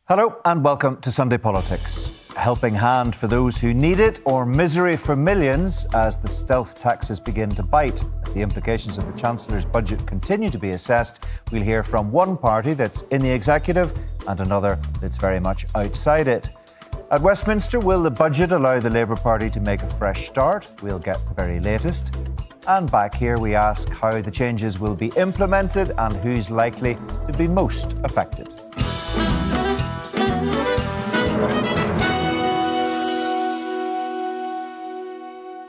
Hello and welcome to Sunday Politics. A helping hand for those who need it, or misery for millions as the stealth taxes begin to bite. As the implications of the Chancellor's budget continue to be assessed, we'll hear from one party that's in the executive and another that's very much outside it. At Westminster, will the budget allow the Labour Party to make a fresh start? We'll get the very latest. And back here we ask how the changes will be implemented and who's likely to be most affected.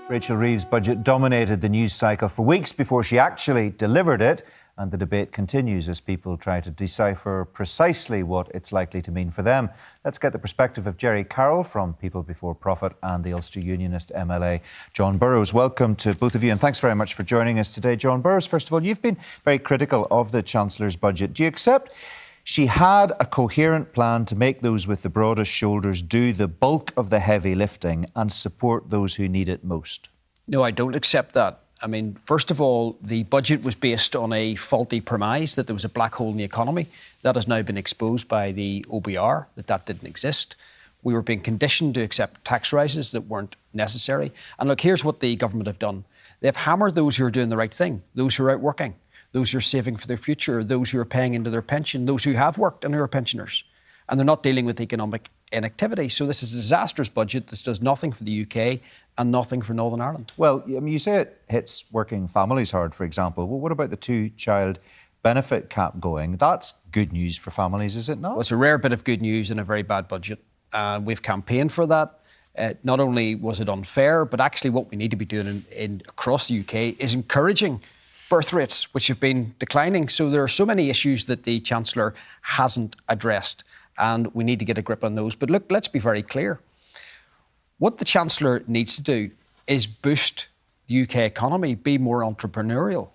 Rachel Reeves' budget dominated the news cycle for weeks before she actually delivered it, and the debate continues as people try to decipher precisely what it's likely to mean for them. Let's get the perspective of Jerry Carroll from People Before Profit and the Ulster Unionist MLA, John Burrows. Welcome to both of you, and thanks very much for joining us today. John Burrows, first of all, you've been very critical of the Chancellor's budget. Do you accept she had a coherent plan to make those with the broadest shoulders do the bulk of the heavy lifting and support those who need it most? No, I don't accept that. I mean, first of all, the budget was based on a faulty premise that there was a black hole in the economy. That has now been exposed by the OBR, that didn't exist. We were being conditioned to accept tax rises that weren't necessary. And look, here's what the government have done. They've hammered those who are doing the right thing, those who are out working, those who are saving for their future, those who are paying into their pension, those who have worked and who are pensioners. And they're not dealing with economic inactivity. So this is a disastrous budget that does nothing for the UK and nothing for Northern Ireland. Well, I mean, you say it hits working families hard, for example. Well, what about the two-child benefit cap going? That's good news for families, is it not? Well, it's a rare bit of good news in a very bad budget. We've campaigned for that. Not only was it unfair, but actually what we need to be doing across the UK is encouraging birth rates, which have been declining. So there are so many issues that the Chancellor hasn't addressed, and we need to get a grip on those. But look, let's be very clear. What the Chancellor needs to do is boost the UK economy, be more entrepreneurial,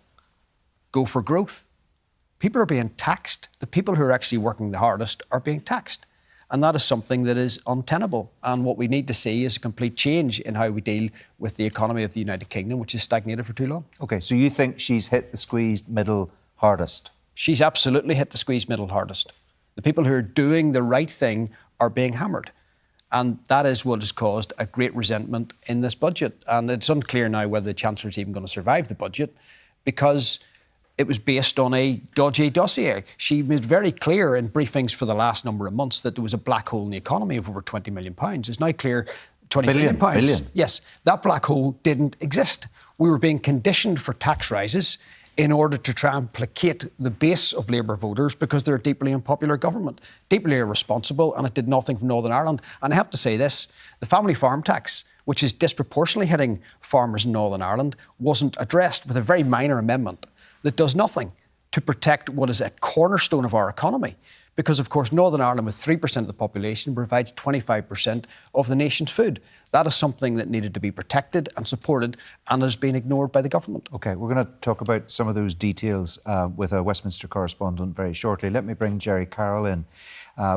go for growth. People are being taxed. The people who are actually working the hardest are being taxed. And that is something that is untenable. And what we need to see is a complete change in how we deal with the economy of the United Kingdom, which has stagnated for too long. OK, so you think she's hit the squeezed middle hardest? She's absolutely hit the squeezed middle hardest. The people who are doing the right thing are being hammered. And that is what has caused a great resentment in this budget. And it's unclear now whether the Chancellor's even going to survive the budget, because it was based on a dodgy dossier. She made very clear in briefings for the last number of months that there was a black hole in the economy of over £20 million. It's now clear £20 billion. Billion. Yes, that black hole didn't exist. We were being conditioned for tax rises in order to try and placate the base of Labour voters because they're a deeply unpopular government, deeply irresponsible, and it did nothing for Northern Ireland. And I have to say this, the family farm tax, which is disproportionately hitting farmers in Northern Ireland, wasn't addressed with a very minor amendment that does nothing to protect what is a cornerstone of our economy. Because, of course, Northern Ireland, with 3% of the population, provides 25% of the nation's food. That is something that needed to be protected and supported and has been ignored by the government. OK, we're going to talk about some of those details with a Westminster correspondent very shortly. Let me bring Jerry Carroll in.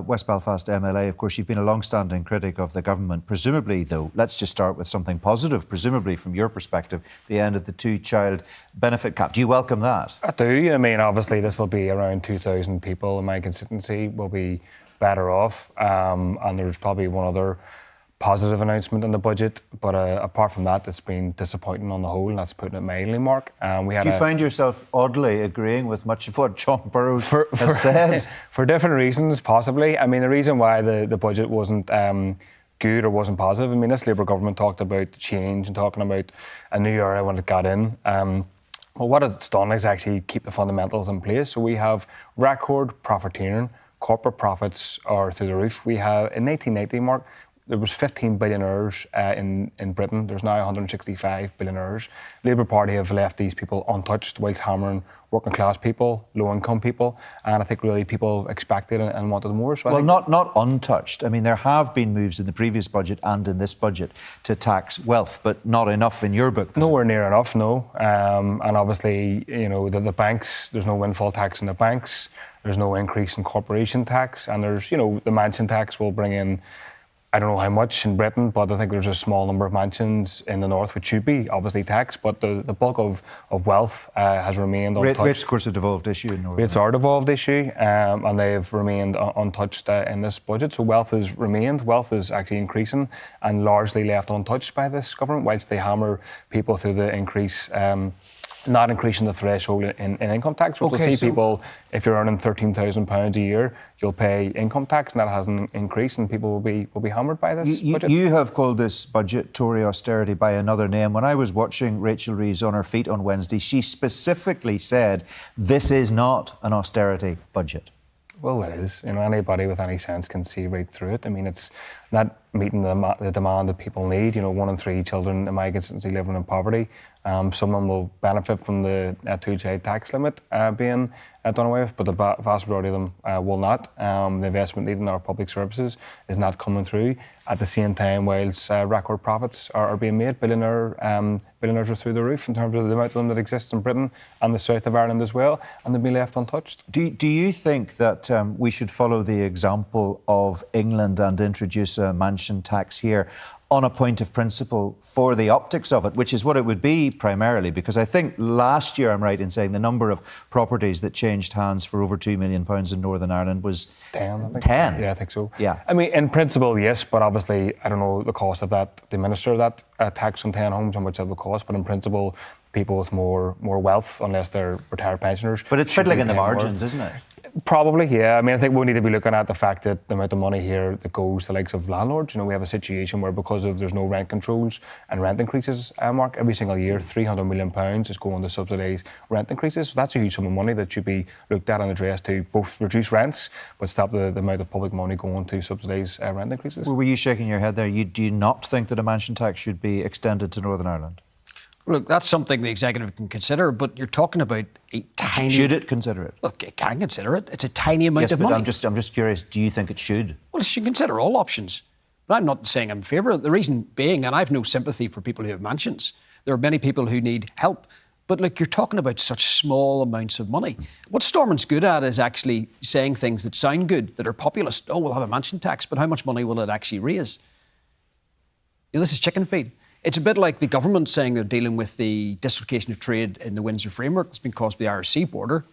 West Belfast MLA, of course, you've been a long-standing critic of the government. Presumably, though, let's just start with something positive. Presumably, from your perspective, the end of the two-child benefit cap. Do you welcome that? I do. I mean, obviously, this will be around 2,000 people in my constituency will be better off. And there's probably one other positive announcement in the budget, but apart from that, it's been disappointing on the whole, and that's putting it mildly, Mark. Do you find yourself oddly agreeing with much of what John Burrows has said? For different reasons, possibly. I mean, the reason why the budget wasn't good or wasn't positive, I mean, this Labour government talked about change and talking about a new era when it got in. Well, what it's done is actually keep the fundamentals in place. So we have record profiteering, corporate profits are through the roof. We have, in 1990, Mark, there was 15 billionaires in Britain. There's now 165 billionaires. Labour Party have left these people untouched whilst hammering working class people, low income people, and I think really people expected and wanted more. So well, not untouched. I mean, there have been moves in the previous budget and in this budget to tax wealth, but not enough in your book. Nowhere near enough, no. And obviously, you know, the banks, there's no windfall tax in the banks. There's no increase in corporation tax, and there's, you know, the mansion tax will bring in I don't know how much in Britain, but I think there's a small number of mansions in the north which should be obviously taxed, but the bulk of wealth has remained untouched. Rates, of course, a devolved issue in Northern Rates are a devolved issue, and they've remained untouched in this budget. So wealth has remained. Wealth is actually increasing and largely left untouched by this government, whilst they hammer people through the increase. Not increasing the threshold in income tax, which will see people, if you're earning £13,000 a year, you'll pay income tax, and that hasn't increased, and people will be hammered by this budget. You have called this budget Tory austerity by another name. When I was watching Rachel Reeves on her feet on Wednesday, she specifically said this is not an austerity budget. Well, it is. Anybody with any sense can see right through it. I mean, it's not meeting the demand that people need. 1 in 3 children in my constituency living in poverty. Some of them will benefit from the two-child tax limit being done away with, but the vast majority of them will not. The investment needed in our public services is not coming through. At the same time, whilst record profits are being made, billionaires are through the roof in terms of the amount of them that exists in Britain and the south of Ireland as well, and they'll be left untouched. Do you think that we should follow the example of England and introduce a mansion tax here on a point of principle for the optics of it, which is what it would be primarily? Because I think last year, I'm right in saying, the number of properties that changed hands for over £2 million in Northern Ireland was 10, I think. 10? Yeah, I think so. Yeah. I mean, in principle, yes, but obviously, I don't know the cost of that, the administer that tax on 10 homes, how much that would cost, but in principle, people with more wealth, unless they're retired pensioners. But it's fiddling in the margins, isn't it? Probably, yeah. I mean, I think we need to be looking at the fact that the amount of money here that goes to the likes of landlords. We have a situation where, because of there's no rent controls and rent increases, Mark, every single year, £300 million is going to subsidise rent increases. So that's a huge sum of money that should be looked at and addressed to both reduce rents, but stop the amount of public money going to subsidise rent increases. Well, were you shaking your head there? Do you not think that a mansion tax should be extended to Northern Ireland? Look, that's something the executive can consider, but you're talking about a tiny... Should it consider it? Look, it can consider it. It's a tiny amount of but money. I'm just curious, do you think it should? Well, it should consider all options. But I'm not saying I'm in favour of it. The reason being, and I have no sympathy for people who have mansions. There are many people who need help. But look, you're talking about such small amounts of money. What Stormont's good at is actually saying things that sound good, that are populist. Oh, we'll have a mansion tax, but how much money will it actually raise? This is chicken feed. It's a bit like the government saying they're dealing with the dislocation of trade in the Windsor framework that's been caused by the Irish Sea border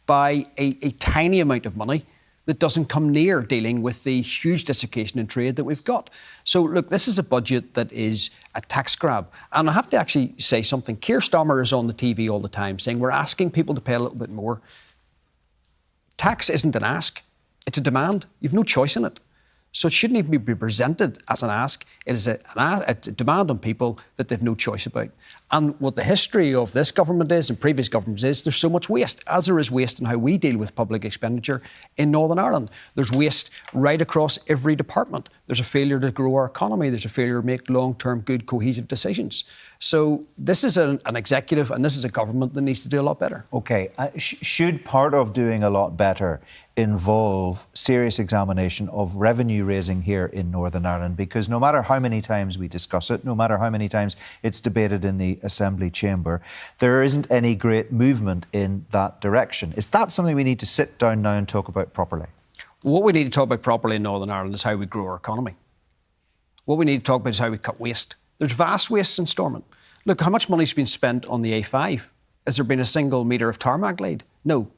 by a tiny amount of money that doesn't come near dealing with the huge dislocation in trade that we've got. So, look, this is a budget that is a tax grab. And I have to actually say something. Keir Starmer is on the TV all the time saying we're asking people to pay a little bit more. Tax isn't an ask. It's a demand. You've no choice in it. So it shouldn't even be presented as an ask. It is a demand on people that they've no choice about. And what the history of this government is and previous governments is, there's so much waste, as there is waste in how we deal with public expenditure in Northern Ireland. There's waste right across every department. There's a failure to grow our economy. There's a failure to make long-term, good, cohesive decisions. So this is an executive and this is a government that needs to do a lot better. OK. Should part of doing a lot better involve serious examination of revenue raising here in Northern Ireland? Because no matter how many times we discuss it, no matter how many times it's debated in the Assembly chamber, there isn't any great movement in that direction. Is that something we need to sit down now and talk about properly? What we need to talk about properly in Northern Ireland is how we grow our economy. What we need to talk about is how we cut waste. There's vast waste in Stormont. Look, how much money's been spent on the A5? Has there been a single metre of tarmac laid? No.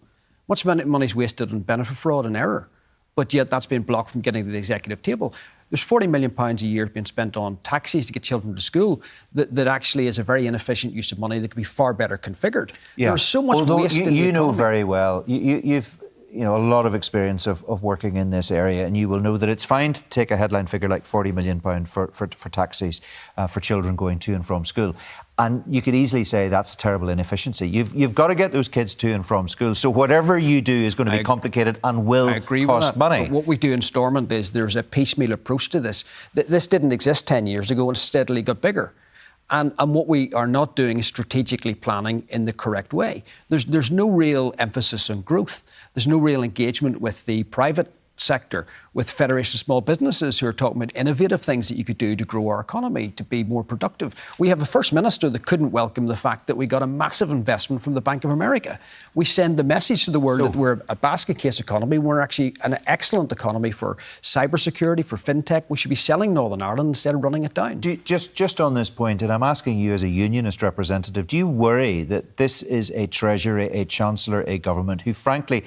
Much money's wasted on benefit fraud and error, but yet that's been blocked from getting to the executive table. There's £40 million a year being spent on taxis to get children to school that actually is a very inefficient use of money that could be far better configured. Yeah. There's so much waste in the economy. You know very well, you've a lot of experience of working in this area, and you will know that it's fine to take a headline figure like £40 million for taxis for children going to and from school. And you could easily say that's a terrible inefficiency. You've got to get those kids to and from school. So whatever you do is going to be complicated and will cost money. But what we do in Stormont is there's a piecemeal approach to this. This didn't exist 10 years ago and steadily got bigger. And what we are not doing is strategically planning in the correct way. There's no real emphasis on growth. There's no real engagement with the private sector, with Federation of Small Businesses who are talking about innovative things that you could do to grow our economy, to be more productive. We have a First Minister that couldn't welcome the fact that we got a massive investment from the Bank of America. We send the message to the world that we're a basket case economy. We're actually an excellent economy for cybersecurity, for fintech. We should be selling Northern Ireland instead of running it down. Just on this point, and I'm asking you as a unionist representative, do you worry that this is a Treasury, a Chancellor, a government who frankly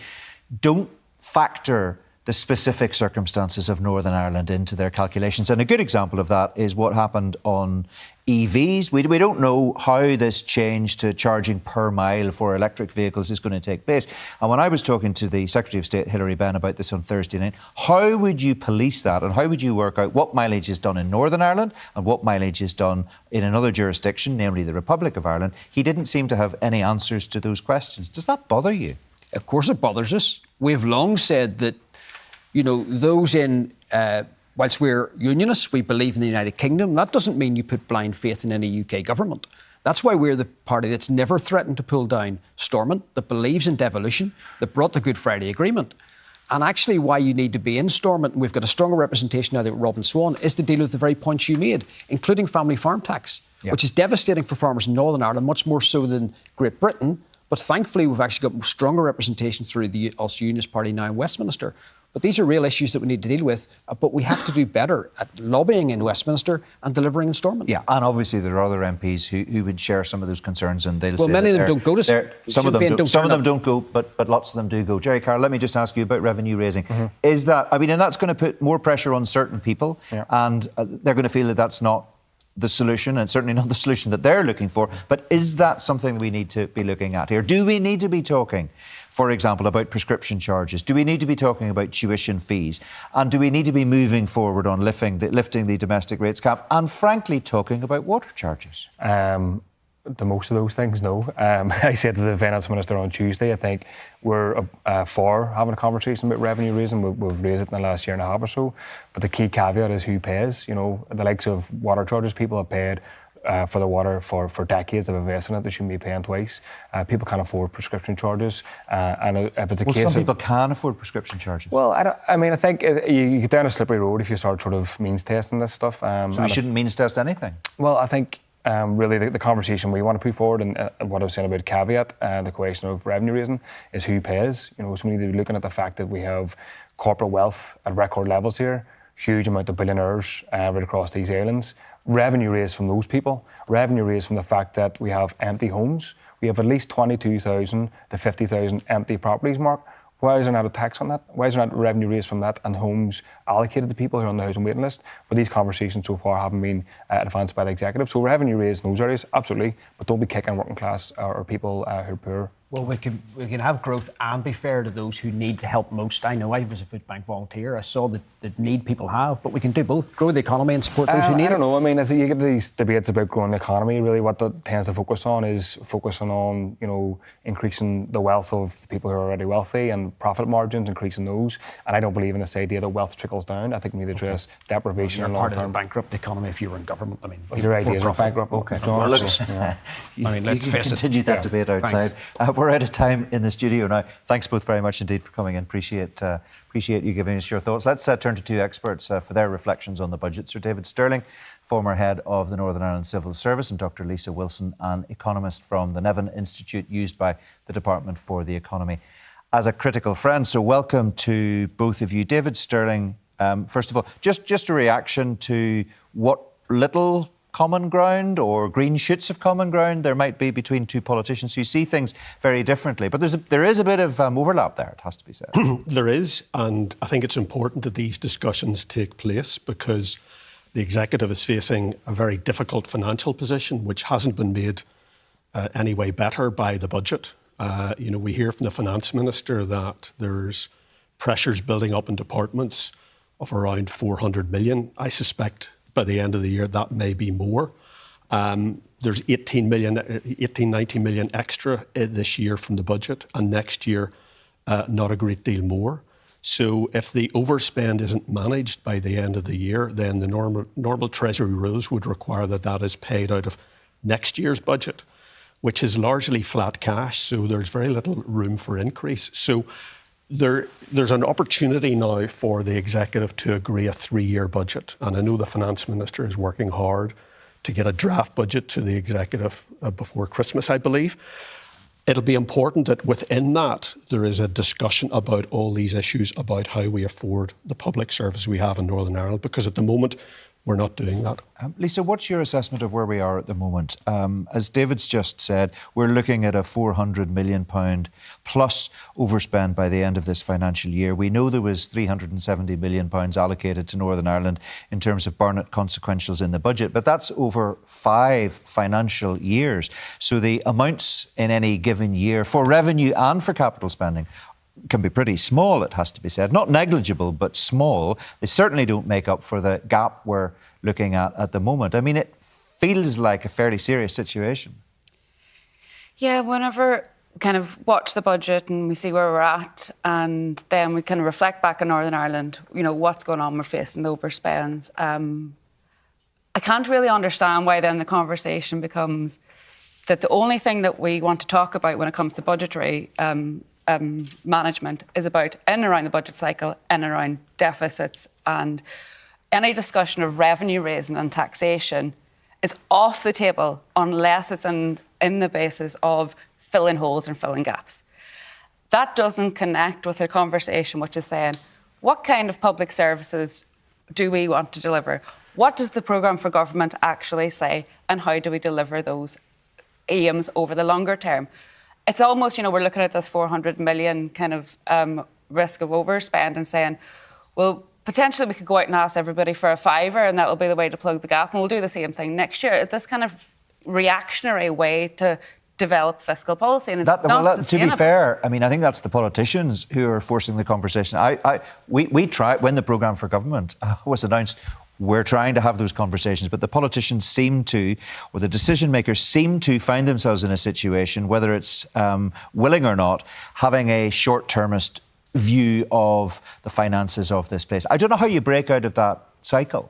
don't factor the specific circumstances of Northern Ireland into their calculations? And a good example of that is what happened on EVs. We don't know how this change to charging per mile for electric vehicles is going to take place. And when I was talking to the Secretary of State, Hilary Benn, about this on Thursday night, how would you police that and how would you work out what mileage is done in Northern Ireland and what mileage is done in another jurisdiction, namely the Republic of Ireland? He didn't seem to have any answers to those questions. Does that bother you? Of course it bothers us. We've long said that, you know, those in, whilst we're unionists, we believe in the United Kingdom. That doesn't mean you put blind faith in any UK government. That's why we're the party that's never threatened to pull down Stormont, that believes in devolution, that brought the Good Friday Agreement. And actually why you need to be in Stormont, and we've got a stronger representation now with Robin Swan, is to deal with the very points you made, including family farm tax, which is devastating for farmers in Northern Ireland, much more so than Great Britain. But thankfully, we've actually got stronger representation through the Ulster Unionist Party now in Westminster. But these are real issues that we need to deal with. But we have to do better at lobbying in Westminster and delivering in Stormont. Yeah, and obviously there are other MPs who would share some of those concerns, and they'll say many of them don't go to some of them don't go, but lots of them do go. Jerry Carroll, let me just ask you about revenue raising. Is that, I mean, and that's going to put more pressure on certain people, and they're going to feel that that's not the solution, and certainly not the solution that they're looking for. But is that something that we need to be looking at here? Do we need to be talking, for example, about prescription charges? Do we need to be talking about tuition fees? And do we need to be moving forward on lifting the domestic rates cap and, frankly, talking about water charges? The most of those things, no. I said to the Finance Minister on Tuesday, I think we're for having a conversation about revenue raising. We've raised it in the last year and a half or so. But the key caveat is who pays. You know, the likes of water charges, people have paid for the water for decades. They've invested in it. They shouldn't be paying twice. People can't afford prescription charges. And if it's a case some people can afford prescription charges. Well, I think you get down a slippery road if you start sort of means testing this stuff. So we shouldn't means test anything? Well, I think really the conversation we want to put forward, and what I was saying about caveat, the question of revenue raising, is who pays. You know, so we need to be looking at the fact that we have corporate wealth at record levels here, huge amount of billionaires right across these islands. Revenue raised from those people, revenue raised from the fact that we have empty homes. We have at least 22,000 to 50,000 empty properties, Mark. Why is there not a tax on that? Why is there not revenue raised from that and homes allocated to people who are on the housing waiting list? But these conversations so far haven't been advanced by the executive. So revenue raised in those areas, absolutely, but don't be kicking working class or people who are poor. Well, we can have growth and be fair to those who need the help most. I know I was a food bank volunteer. I saw the need people have, but we can do both: grow the economy and support those who need it. I don't know. I mean, if you get these debates about growing the economy, really what that tends to focus on is focusing on, you know, increasing the wealth of the people who are already wealthy and profit margins, increasing those. And I don't believe in this idea that wealth trickles down. I think we need to address deprivation and long-term. You're part of the bankrupt economy if you were in government. I mean, your ideas are bankrupt. Okay. Well, look, I mean, let's you face it. continue that debate outside. We're out of time in the studio now. Thanks both very much indeed for coming in. Appreciate you giving us your thoughts. Let's turn to two experts for their reflections on the budget. Sir David Stirling, former head of the Northern Ireland Civil Service, and Dr. Lisa Wilson, an economist from the Nevin Institute, used by the Department for the Economy as a critical friend. So welcome to both of you. David Stirling, first of all, just a reaction to what little common ground or green shoots of common ground there might be between two politicians who see things very differently. But there is a bit of overlap there, it has to be said. There is, and I think it's important that these discussions take place because the executive is facing a very difficult financial position, which hasn't been made any way better by the budget. We hear from the Finance Minister that there's pressures building up in departments of around 400 million. I suspect by the end of the year, that may be more. There's 19 million extra this year from the budget, and next year, not a great deal more. So if the overspend isn't managed by the end of the year, then the normal Treasury rules would require that is paid out of next year's budget, which is largely flat cash, so there's very little room for increase. So there's an opportunity now for the executive to agree a 3-year budget. And I know the finance minister is working hard to get a draft budget to the executive before Christmas, I believe. It'll be important that within that there is a discussion about all these issues about how we afford the public service we have in Northern Ireland, because at the moment we're not doing that. Lisa, what's your assessment of where we are at the moment? As David's just said, we're looking at a £400 million plus overspend by the end of this financial year. We know there was £370 million allocated to Northern Ireland in terms of Barnett consequentials in the budget, but that's over 5 financial years. So the amounts in any given year for revenue and for capital spending can be pretty small, it has to be said. Not negligible, but small. They certainly don't make up for the gap we're looking at the moment. I mean, it feels like a fairly serious situation. Yeah, whenever kind of watch the budget and we see where we're at, and then we kind of reflect back on Northern Ireland, you know, what's going on, we're facing the overspends. I can't really understand why then the conversation becomes that the only thing that we want to talk about when it comes to budgetary management is about in and around the budget cycle, in and around deficits, and any discussion of revenue raising and taxation is off the table unless it's in the basis of filling holes and filling gaps. That doesn't connect with a conversation which is saying, what kind of public services do we want to deliver? What does the programme for government actually say, and how do we deliver those aims over the longer term? It's almost, you know, we're looking at this 400 million kind of risk of overspend and saying, well, potentially we could go out and ask everybody for a fiver and that will be the way to plug the gap, and we'll do the same thing next year. This kind of reactionary way to develop fiscal policy, and it's not sustainable. To be fair, I mean, I think that's the politicians who are forcing the conversation. We tried, when the programme for government was announced, we're trying to have those conversations, but the politicians seem to, or the decision makers seem to find themselves in a situation, whether it's willing or not, having a short-termist view of the finances of this place. I don't know how you break out of that cycle.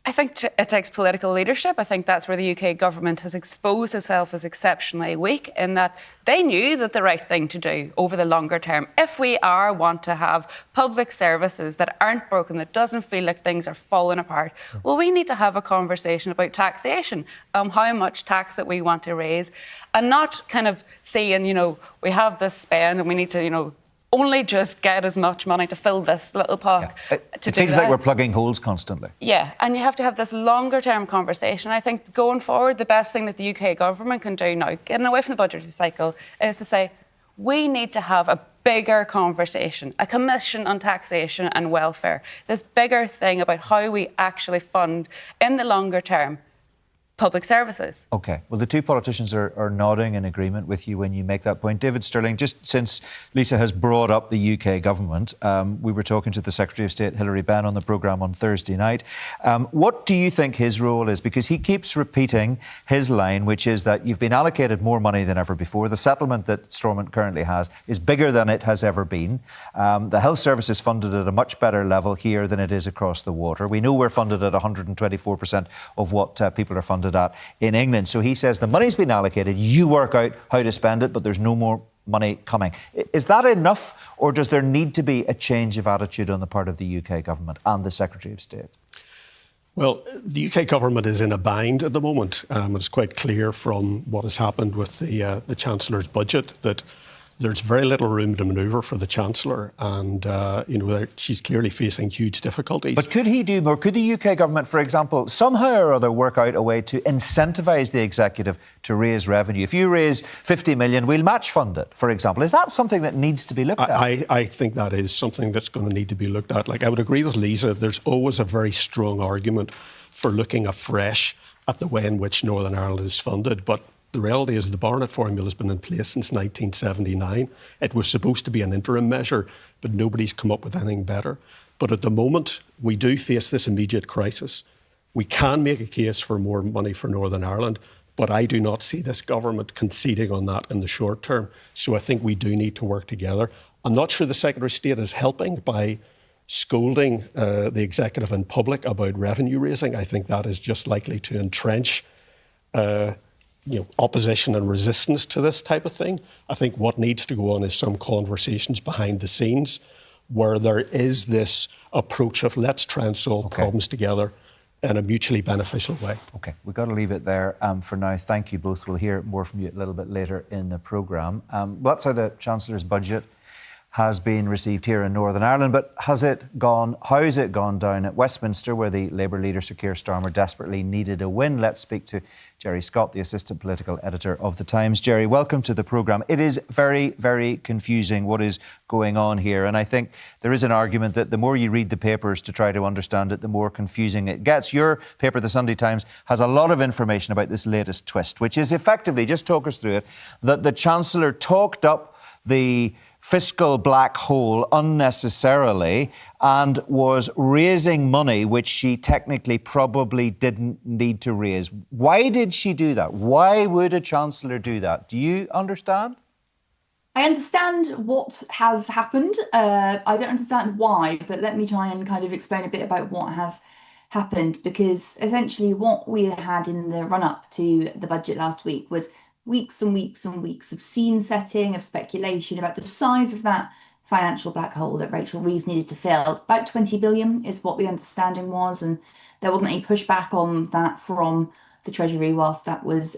I think it takes political leadership. I think that's where the UK government has exposed itself as exceptionally weak, in that they knew that the right thing to do over the longer term, if we want to have public services that aren't broken, that doesn't feel like things are falling apart, well, we need to have a conversation about taxation, how much tax that we want to raise, and not kind of saying, you know, we have this spend and we need to, you know, only just get as much money to fill this little pot. Yeah. It feels like we're plugging holes constantly. Yeah, and you have to have this longer term conversation. I think going forward, the best thing that the UK government can do now, getting away from the budgetary cycle, is to say, we need to have a bigger conversation, a commission on taxation and welfare, this bigger thing about how we actually fund, in the longer term, public services. OK. Well, the two politicians are nodding in agreement with you when you make that point. David Stirling, just since Lisa has brought up the UK government, we were talking to the Secretary of State, Hilary Benn, on the programme on Thursday night. What do you think his role is? Because he keeps repeating his line, which is that you've been allocated more money than ever before. The settlement that Stormont currently has is bigger than it has ever been. The health service is funded at a much better level here than it is across the water. We know we're funded at 124% of what people are funded at in England. So he says the money's been allocated, you work out how to spend it, but there's no more money coming. Is that enough, or does there need to be a change of attitude on the part of the UK government and the Secretary of State? Well, the UK government is in a bind at the moment. It's quite clear from what has happened with the Chancellor's budget that there's very little room to manoeuvre for the Chancellor, and she's clearly facing huge difficulties. But could he do more? Could the UK government, for example, somehow or other work out a way to incentivise the executive to raise revenue? If you raise 50 million, we'll match fund it, for example. Is that something that needs to be looked at? I think that is something that's going to need to be looked at. Like, I would agree with Lisa, there's always a very strong argument for looking afresh at the way in which Northern Ireland is funded, but the reality is the Barnett formula has been in place since 1979. It was supposed to be an interim measure, but nobody's come up with anything better. But at the moment, we do face this immediate crisis. We can make a case for more money for Northern Ireland, but I do not see this government conceding on that in the short term. So I think we do need to work together. I'm not sure the Secretary of State is helping by scolding the executive in public about revenue raising. I think that is just likely to entrench opposition and resistance to this type of thing. I think what needs to go on is some conversations behind the scenes where there is this approach of let's try and solve problems together in a mutually beneficial way. Okay, we've got to leave it there for now. Thank you both. We'll hear more from you a little bit later in the programme. That's how the Chancellor's budget has been received here in Northern Ireland, but how has it gone down at Westminster, where the Labour leader Sir Keir Starmer desperately needed a win? Let's speak to Gerry Scott, the assistant political editor of The Times. Gerry, welcome to the programme. It is very, very confusing what is going on here, and I think there is an argument that the more you read the papers to try to understand it, the more confusing it gets. Your paper, The Sunday Times, has a lot of information about this latest twist, which is effectively, just talk us through it, that the Chancellor talked up the fiscal black hole unnecessarily and was raising money which she technically probably didn't need to raise. Why did she do that? Why would a Chancellor do that? Do you understand? I understand what has happened. I don't understand why, but let me try and kind of explain a bit about what has happened, because essentially what we had in the run-up to the budget last week was weeks and weeks and weeks of scene setting, of speculation about the size of that financial black hole that Rachel Reeves needed to fill. About 20 billion is what the understanding was, and there wasn't any pushback on that from the Treasury whilst that was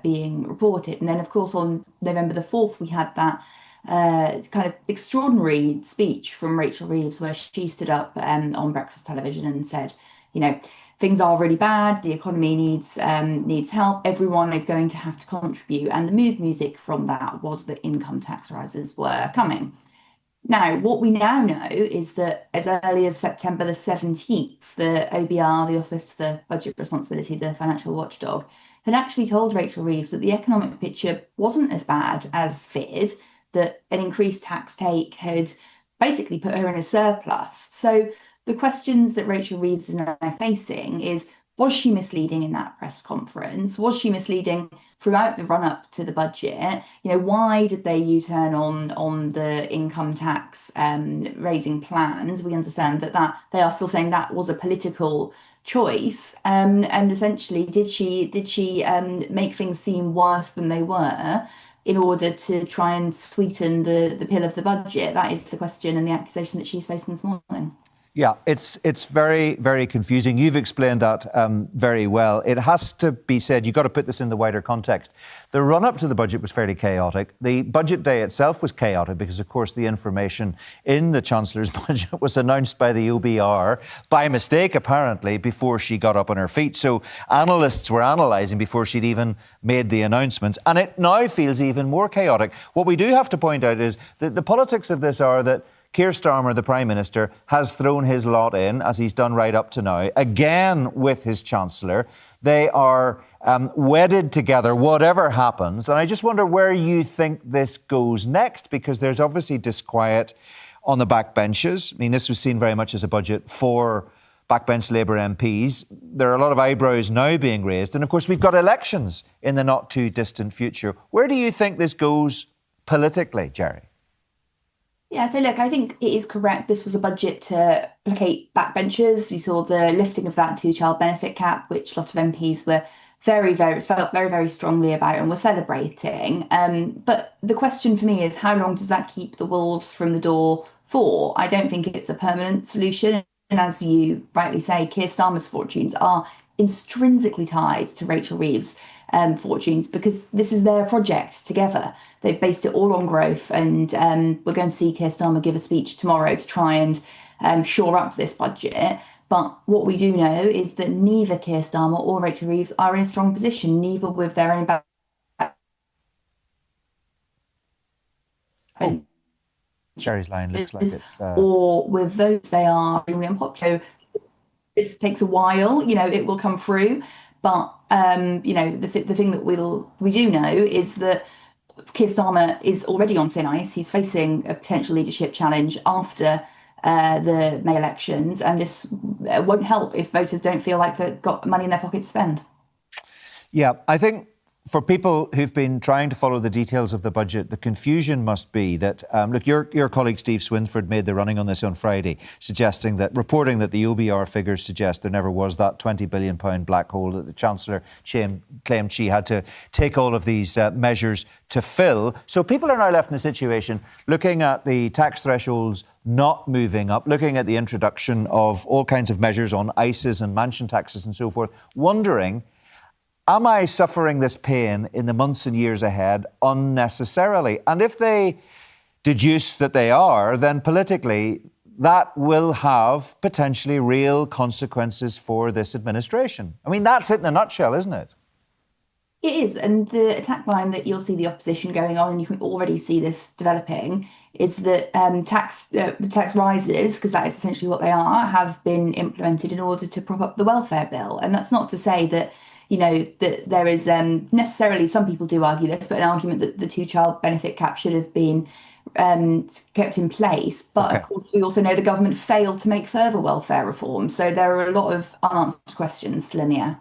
being reported. And then, of course, on November the 4th, we had that kind of extraordinary speech from Rachel Reeves where she stood up on breakfast television and said, things are really bad. The economy needs help. Everyone is going to have to contribute. And the mood music from that was that income tax rises were coming. Now, what we now know is that as early as September the 17th, the OBR, the Office for Budget Responsibility, the financial watchdog, had actually told Rachel Reeves that the economic picture wasn't as bad as feared, that an increased tax take had basically put her in a surplus. So the questions that Rachel Reeves is now facing is, was she misleading in that press conference? Was she misleading throughout the run-up to the budget? Why did they U-turn on the income tax raising plans? We understand that they are still saying that was a political choice. And essentially, did she make things seem worse than they were in order to try and sweeten the pill of the budget? That is the question and the accusation that she's facing this morning. Yeah, it's very, very confusing. You've explained that very well. It has to be said, you've got to put this in the wider context. The run-up to the budget was fairly chaotic. The budget day itself was chaotic because, of course, the information in the Chancellor's budget was announced by the OBR, by mistake, apparently, before she got up on her feet. So analysts were analysing before she'd even made the announcements. And it now feels even more chaotic. What we do have to point out is that the politics of this are that Keir Starmer, the Prime Minister, has thrown his lot in, as he's done right up to now, again with his Chancellor. They are wedded together, whatever happens. And I just wonder where you think this goes next, because there's obviously disquiet on the backbenches. I mean, this was seen very much as a budget for backbench Labour MPs. There are a lot of eyebrows now being raised. And of course, we've got elections in the not too distant future. Where do you think this goes politically, Gerry? Yeah, so look, I think it is correct. This was a budget to placate backbenchers. We saw the lifting of that two-child benefit cap, which a lot of MPs were felt very, very strongly about and were celebrating. But the question for me is, how long does that keep the wolves from the door for? I don't think it's a permanent solution. And as you rightly say, Keir Starmer's fortunes are intrinsically tied to Rachel Reeves' fortunes, because this is their project together. They've based it all on growth, and we're going to see Keir Starmer give a speech tomorrow to try and shore up this budget. But what we do know is that neither Keir Starmer or Rachel Reeves are in a strong position, neither with their own back. Gerry's line looks like it's... Or with votes, they are extremely unpopular. This takes a while, it will come through. But, the thing that we do know is that Keir Starmer is already on thin ice. He's facing a potential leadership challenge after the May elections. And this won't help if voters don't feel like they've got money in their pocket to spend. Yeah, I think For people who've been trying to follow the details of the budget, the confusion must be that, look, your colleague Steve Swinford made the running on this on Friday, reporting that the OBR figures suggest there never was that £20 billion black hole that the Chancellor claimed she had to take all of these measures to fill. So people are now left in a situation looking at the tax thresholds not moving up, looking at the introduction of all kinds of measures on ISAs and mansion taxes and so forth, wondering, am I suffering this pain in the months and years ahead unnecessarily? And if they deduce that they are, then politically that will have potentially real consequences for this administration. I mean, that's it in a nutshell, isn't it? It is, and the attack line that you'll see the opposition going on, and you can already see this developing, is that the tax rises, because that is essentially what they are, have been implemented in order to prop up the welfare bill. And that's not to say that, you know, that there is necessarily, some people do argue this, but an argument that the two-child benefit cap should have been kept in place. But of course, we also know the government failed to make further welfare reforms. So there are a lot of unanswered questions still in the air.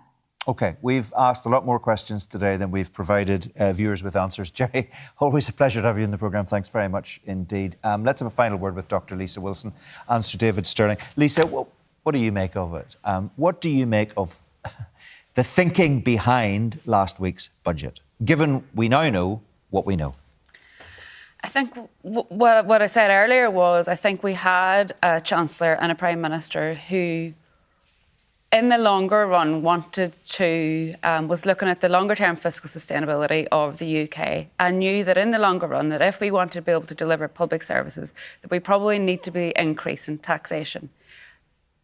OK, we've asked a lot more questions today than we've provided viewers with answers. Jerry, always a pleasure to have you in the programme. Thanks very much indeed. Let's have a final word with Dr. Lisa Wilson and Sir David Stirling. Lisa, what do you make of it? What do you make of the thinking behind last week's budget, given we now know what we know? I think what I said earlier was I think we had a Chancellor and a Prime Minister who, in the longer run, wanted to, was looking at the longer term fiscal sustainability of the UK and knew that in the longer run, that if we want to be able to deliver public services, that we probably need to be increasing taxation.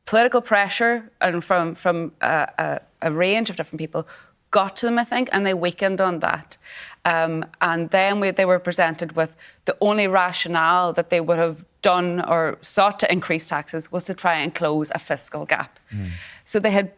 Political pressure and from a range of different people got to them, I think, and they weakened on that. And then they were presented with the only rationale that they would have done or sought to increase taxes was to try and close a fiscal gap. So they had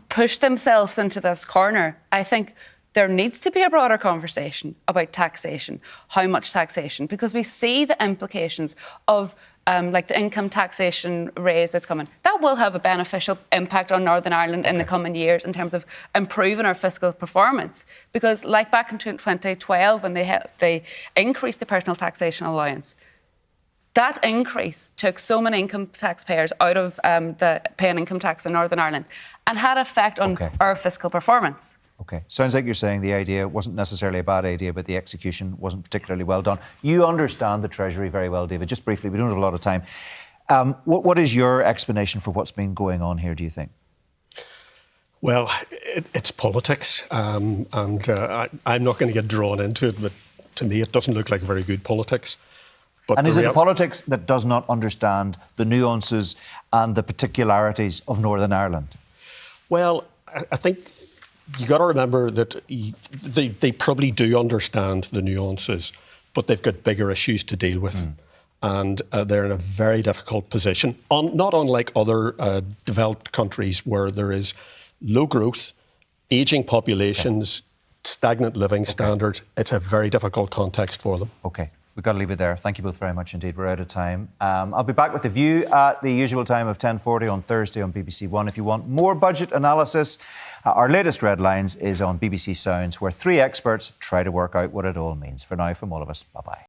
pushed themselves into this corner. I think there needs to be a broader conversation about taxation, how much taxation, because we see the implications of like the income taxation raise that's coming. That will have a beneficial impact on Northern Ireland in the coming years in terms of improving our fiscal performance. Because like back in 2012 when they increased the personal taxation allowance, that increase took so many income taxpayers out of the paying income tax in Northern Ireland and had effect on our fiscal performance. OK. Sounds like you're saying the idea wasn't necessarily a bad idea, but the execution wasn't particularly well done. You understand the Treasury very well, David. Just briefly, we don't have a lot of time. What is your explanation for what's been going on here, do you think? Well, it's politics, and I'm not going to get drawn into it, but to me it doesn't look like very good politics. But and is it politics that does not understand the nuances and the particularities of Northern Ireland? Well, I think you got to remember that they probably do understand the nuances, but they've got bigger issues to deal with. And they're in a very difficult position, not unlike other developed countries where there is low growth, ageing populations, stagnant living standards. It's a very difficult context for them. OK. We've got to leave it there. Thank you both very much indeed. We're out of time. I'll be back with The View at the usual time of 10:40 on Thursday on BBC One. If you want more budget analysis, our latest Red Lines is on BBC Sounds, where three experts try to work out what it all means. For now, from all of us, bye-bye.